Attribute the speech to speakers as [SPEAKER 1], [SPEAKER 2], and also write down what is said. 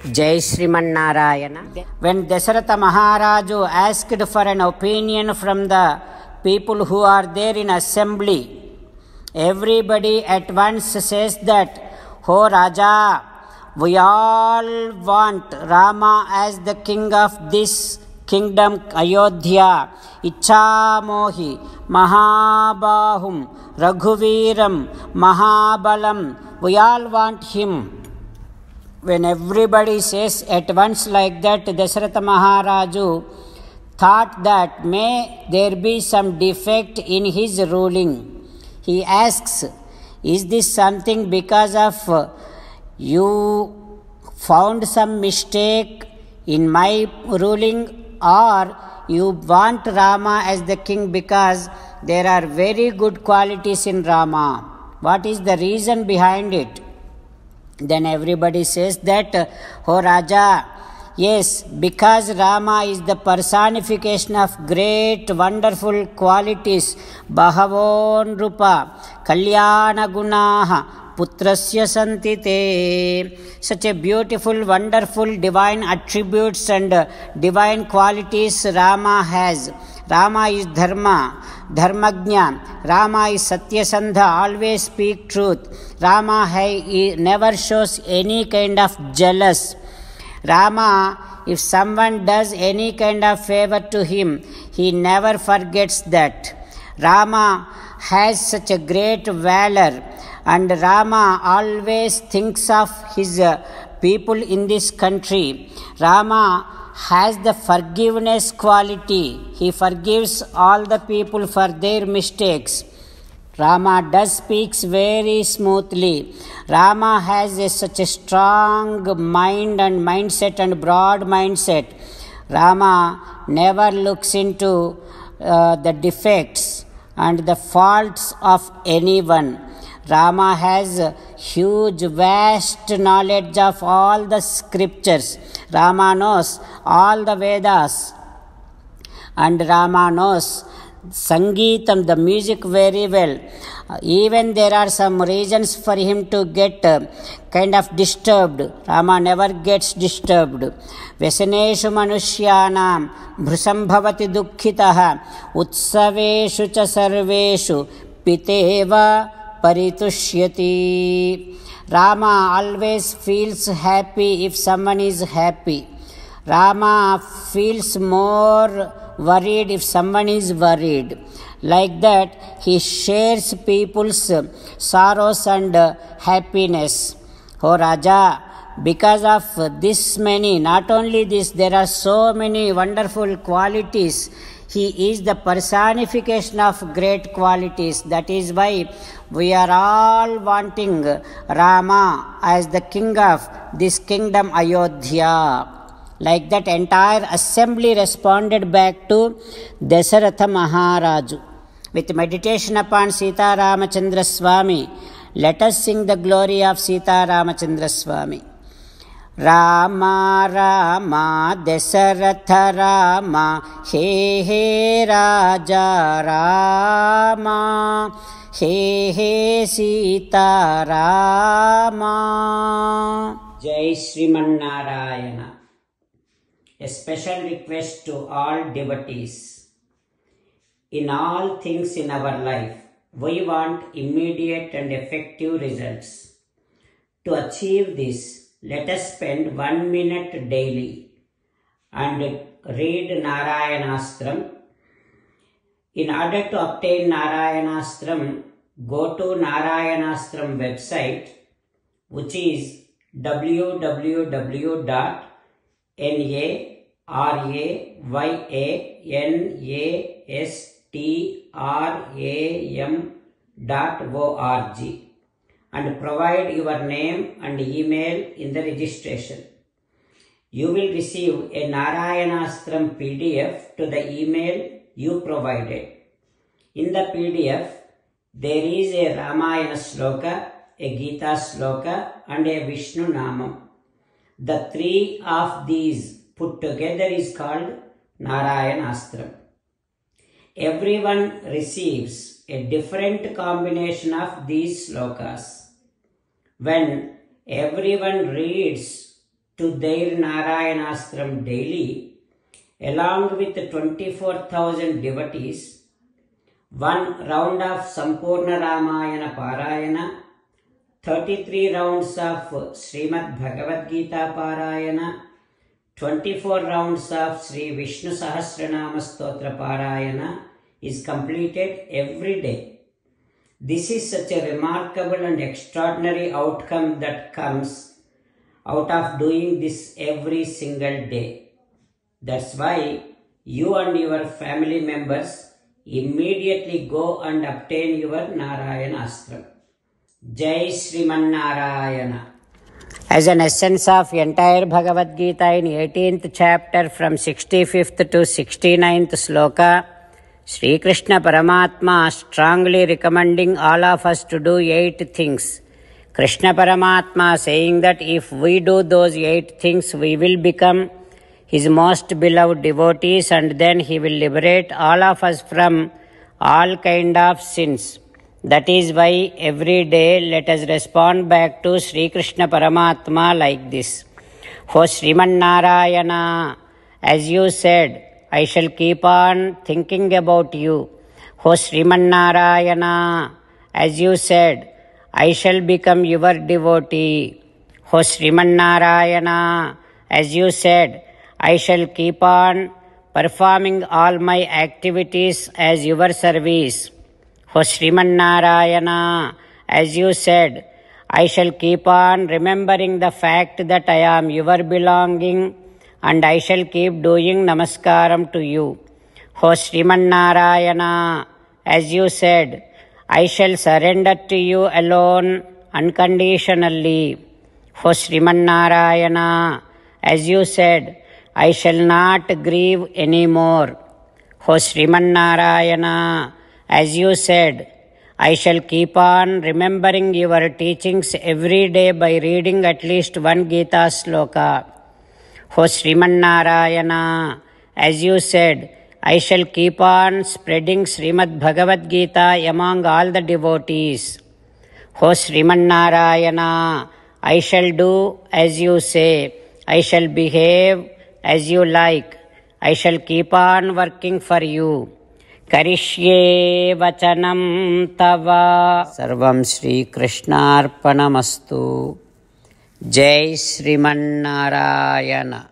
[SPEAKER 1] Jai Sriman-Narayana. When Dasharatha Maharaju asked for an opinion from the people who are there in assembly, everybody at once says that, "Oh Raja, we all want Rama as the king of this kingdom Ayodhya. Ichchamohi Mahabahum Raghuveeram Mahabalam." We all want him. When everybody says at once like that, Dasharatha Maharaju thought that may there be some defect in his ruling. He asks, "Is this something because of you found some mistake in my ruling, or you want Rama as the king because there are very good qualities in Rama? What is the reason behind it?" Then everybody says that, "Oh Raja, yes, because Rama is the personification of great wonderful qualities. Bahavon Rupa Kalyana Gunaha Putrasya Santite." Such a beautiful, wonderful divine attributes and divine qualities Rama has. Rama is Dharma, Dharmagnya. Rama is Satyasandha, always speak truth. Rama never shows any kind of jealous. Rama, if someone does any kind of favor to him, he never forgets that. Rama has such a great valor, and Rama always thinks of his people in this country. Rama has the forgiveness quality. He forgives all the people for their mistakes. Rama does speaks very smoothly. Rama has such a strong mind and mindset and broad mindset. Rama never looks into the defects and the faults of anyone. Rama has huge, vast knowledge of all the scriptures. Rama knows all the Vedas, and Rama knows Sangeetam, the music, very well. Even there are some reasons for him to get kind of disturbed. Rama never gets disturbed. Vyasaneshu manushyanam bhrusam bhavati dukkhitaha utsaveshu cha sarveshu piteva paritushyati. Rama always feels happy if someone is happy. Rama feels more worried if someone is worried. Like that, he shares people's sorrows and happiness. Oh Raja, because of this many, not only this, there are so many wonderful qualities. He is the personification of great qualities. That is why we are all wanting Rama as the king of this kingdom Ayodhya. Like that, entire assembly responded back to Dasharatha Maharaju. With meditation upon Sita Ramachandra Swami, let us sing the glory of Sita Ramachandra Swami. Rama Rama Dasharatha Rama, He He Raja Rama, He He Sita Rama. Jai Sriman-Narayana. A special request to all devotees. In all things in our life, we want immediate and effective results. To achieve this, let us spend 1 minute daily and read Narayanastram. In order to obtain Narayanastram, go to Narayanastram website, which is www.narayanastram.org, and provide your name and email in the registration. You will receive a Narayanastram PDF to the email you provided. In the PDF, there is a Ramayana Sloka, a Gita Sloka, and a Vishnu Namam. The three of these put together is called Narayanastram. Everyone receives a different combination of these slokas. When everyone reads to their Narayanastram daily, along with 24,000 devotees, one round of Sampurna Ramayana Parayana, 33 rounds of Srimad Bhagavad Gita Parayana, 24 rounds of Sri Vishnu Sahasranama Stotra Parayana is completed every day. This is such a remarkable and extraordinary outcome that comes out of doing this every single day. That's why you and your family members immediately go and obtain your Narayanastram. Jai Sriman Narayana. As an essence of entire Bhagavad Gita in 18th chapter from 65th to 69th sloka, Sri Krishna Paramatma strongly recommending all of us to do 8 things. Krishna Paramatma saying that if we do those 8 things, we will become His most beloved devotees, and then He will liberate all of us from all kind of sins. That is why every day let us respond back to Sri Krishna Paramatma like this. O Sriman Narayana, as you said, I shall keep on thinking about you. O Sriman Narayana, as you said, I shall become your devotee. O Sriman Narayana, as you said, I shall keep on performing all my activities as your service. O Sriman Narayana, as you said, I shall keep on remembering the fact that I am your belonging, and I shall keep doing namaskaram to you. O Sriman Narayana, as you said, I shall surrender to you alone unconditionally. O Sriman Narayana, as you said, I shall not grieve anymore. O Sriman Narayana, as you said, I shall keep on remembering your teachings every day by reading at least one Gita sloka. O Sriman Narayana, as you said, I shall keep on spreading Srimad Bhagavad Gita among all the devotees. O Sriman Narayana, I shall do as you say. I shall behave as you like. I shall keep on working for you. Karishye vachanam tava. Sarvam Shri Krishnarpanamastu. Jai Sriman Narayana.